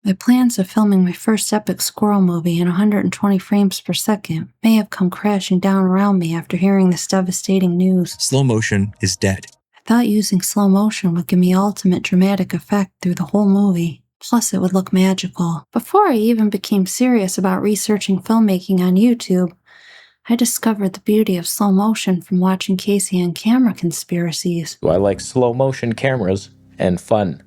My plans of filming my first epic squirrel movie in 120 frames per second may have come crashing down around me after hearing this devastating news. Slow motion is dead. I thought using slow motion would give me ultimate dramatic effect through the whole movie. Plus, it would look magical. Before I even became serious about researching filmmaking on YouTube, I discovered the beauty of slow motion from watching Casey on camera conspiracies. I like slow motion cameras and fun.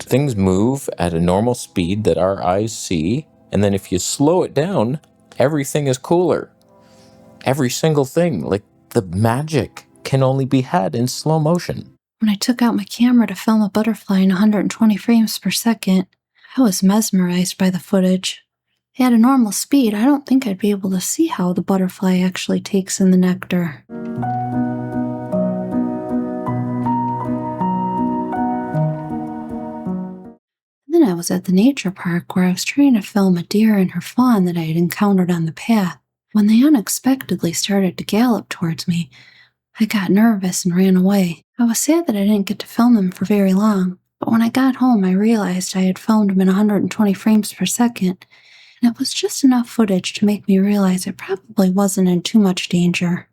Things move at a normal speed that our eyes see, and then if you slow it down, everything is cooler. Every single thing, like the magic, can only be had in slow motion. When I took out my camera to film a butterfly in 120 frames per second, I was mesmerized by the footage. At a normal speed, I don't think I'd be able to see how the butterfly actually takes in the nectar. Then I was at the nature park where I was trying to film a deer and her fawn that I had encountered on the path. When they unexpectedly started to gallop towards me, I got nervous and ran away. I was sad that I didn't get to film them for very long, but when I got home I realized I had filmed them in 120 frames per second, and it was just enough footage to make me realize I probably wasn't in too much danger.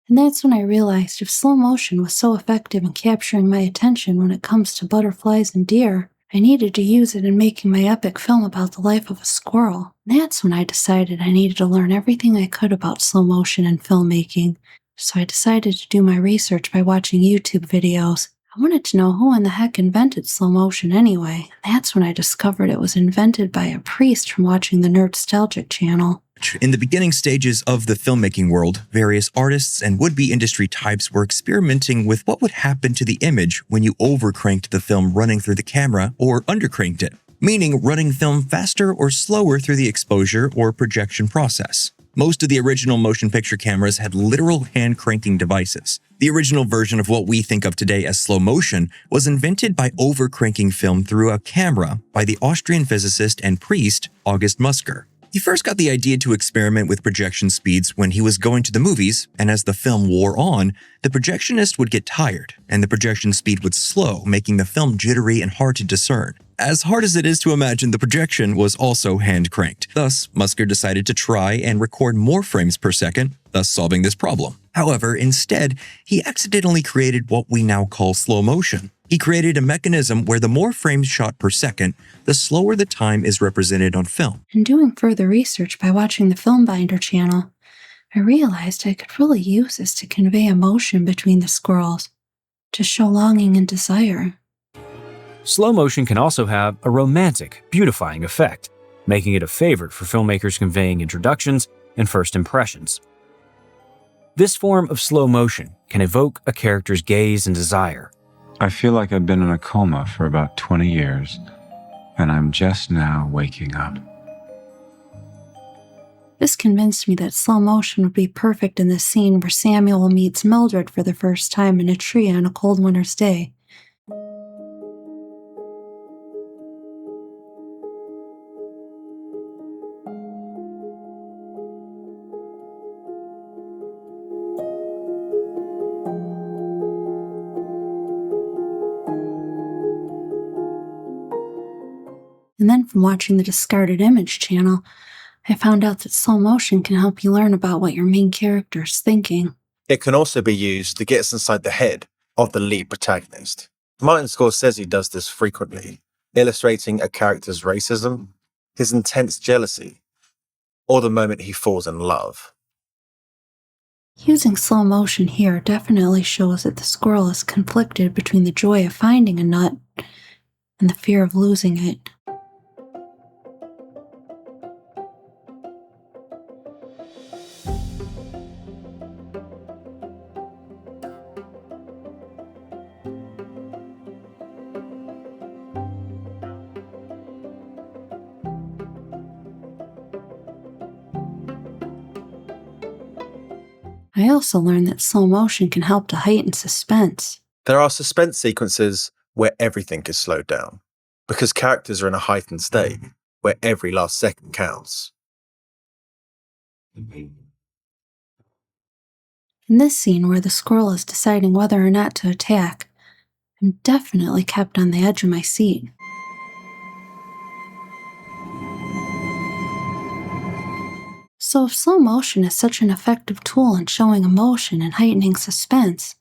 And that's when I realized if slow motion was so effective in capturing my attention when it comes to butterflies and deer, I needed to use it in making my epic film about the life of a squirrel. And that's when I decided I needed to learn everything I could about slow motion and filmmaking. So I decided to do my research by watching YouTube videos. I wanted to know who in the heck invented slow motion anyway. And that's when I discovered it was invented by a priest from watching the Nerdstalgic channel. In the beginning stages of the filmmaking world, various artists and would-be industry types were experimenting with what would happen to the image when you overcranked the film running through the camera or undercranked it, meaning running film faster or slower through the exposure or projection process. Most of the original motion picture cameras had literal hand-cranking devices. The original version of what we think of today as slow motion was invented by overcranking film through a camera by the Austrian physicist and priest August Musker. He first got the idea to experiment with projection speeds when he was going to the movies, and as the film wore on, the projectionist would get tired, and the projection speed would slow, making the film jittery and hard to discern. As hard as it is to imagine, the projection was also hand-cranked. Thus, Musker decided to try and record more frames per second, thus solving this problem. However, instead, he accidentally created what we now call slow motion. He created a mechanism where the more frames shot per second, the slower the time is represented on film. In doing further research by watching the Film Binder channel, I realized I could really use this to convey emotion between the squirrels, to show longing and desire. Slow motion can also have a romantic, beautifying effect, making it a favorite for filmmakers conveying introductions and first impressions. This form of slow motion can evoke a character's gaze and desire. I feel like I've been in a coma for about 20 years, and I'm just now waking up. This convinced me that slow motion would be perfect in this scene where Samuel meets Mildred for the first time in a tree on a cold winter's day. And then from watching the Discarded Image channel, I found out that slow motion can help you learn about what your main character is thinking. It can also be used to get us inside the head of the lead protagonist. Martin Scorsese does this frequently, illustrating a character's racism, his intense jealousy, or the moment he falls in love. Using slow motion here definitely shows that the squirrel is conflicted between the joy of finding a nut and the fear of losing it. I also learned that slow motion can help to heighten suspense. There are suspense sequences where everything is slowed down, because characters are in a heightened state. where every last second counts. In this scene where the squirrel is deciding whether or not to attack, I'm definitely kept on the edge of my seat. So if slow motion is such an effective tool in showing emotion and heightening suspense,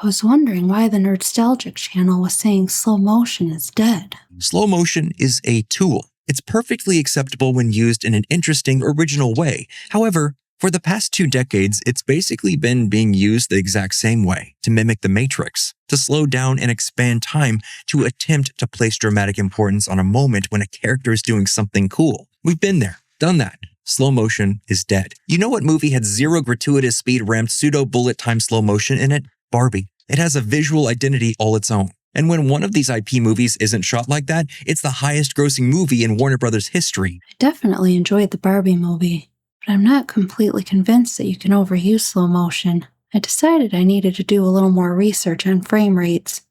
I was wondering why the Nerdstalgic channel was saying slow motion is dead. Slow motion is a tool. It's perfectly acceptable when used in an interesting, original way. However, for the past 2 decades, it's basically been being used the exact same way, to mimic the Matrix, to slow down and expand time, to attempt to place dramatic importance on a moment when a character is doing something cool. We've been there, done that. Slow motion is dead. You know what movie had 0 gratuitous speed-ramped pseudo-bullet time slow motion in it? Barbie. It has a visual identity all its own. And when one of these IP movies isn't shot like that, it's the highest grossing movie in Warner Brothers history. I definitely enjoyed the Barbie movie, but I'm not completely convinced that you can overuse slow motion. I decided I needed to do a little more research on frame rates.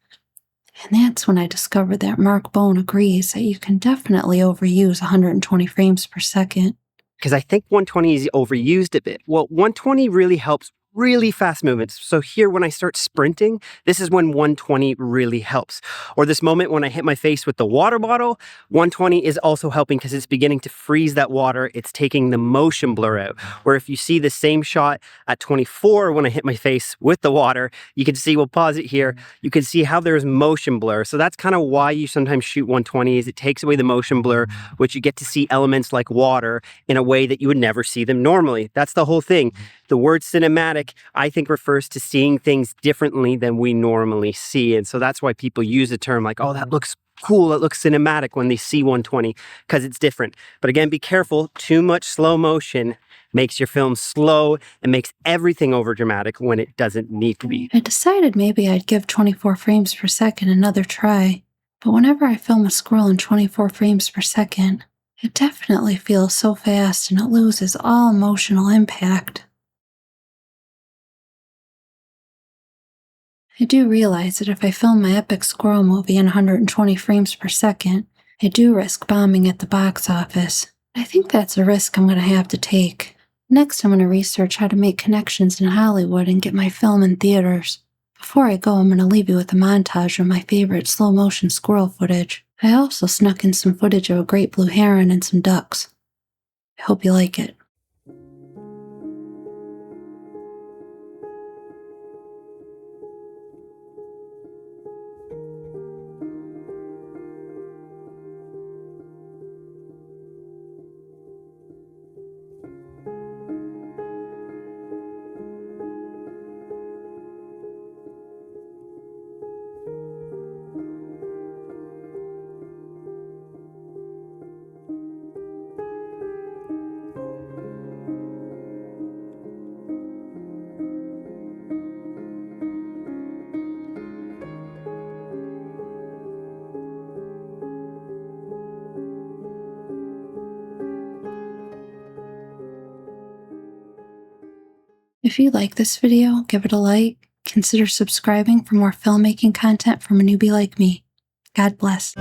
And that's when I discovered that Mark Bone agrees that you can definitely overuse 120 frames per second. Because I think 120 is overused a bit. Well, 120 really helps really fast movements. So here, when I start sprinting, this is when 120 really helps. Or this moment when I hit my face with the water bottle, 120 is also helping because it's beginning to freeze that water. It's taking the motion blur out. Where if you see the same shot at 24 when I hit my face with the water, you can see, we'll pause it here, you can see how there's motion blur. So that's kind of why you sometimes shoot 120 is it takes away the motion blur, which you get to see elements like water in a way that you would never see them normally. That's the whole thing. The word cinematic, I think, refers to seeing things differently than we normally see. And so that's why people use a term like, oh, that looks cool, it looks cinematic when they see 120, because it's different. But again, be careful. Too much slow motion makes your film slow and makes everything over dramatic when it doesn't need to be. I decided maybe I'd give 24 frames per second another try, but whenever I film a squirrel in 24 frames per second, it definitely feels so fast and it loses all emotional impact. I do realize that if I film my epic squirrel movie in 120 frames per second, I do risk bombing at the box office. I think that's a risk I'm going to have to take. Next, I'm going to research how to make connections in Hollywood and get my film in theaters. Before I go, I'm going to leave you with a montage of my favorite slow-motion squirrel footage. I also snuck in some footage of a great blue heron and some ducks. I hope you like it. If you like this video, give it a like. Consider subscribing for more filmmaking content from a newbie like me. God bless.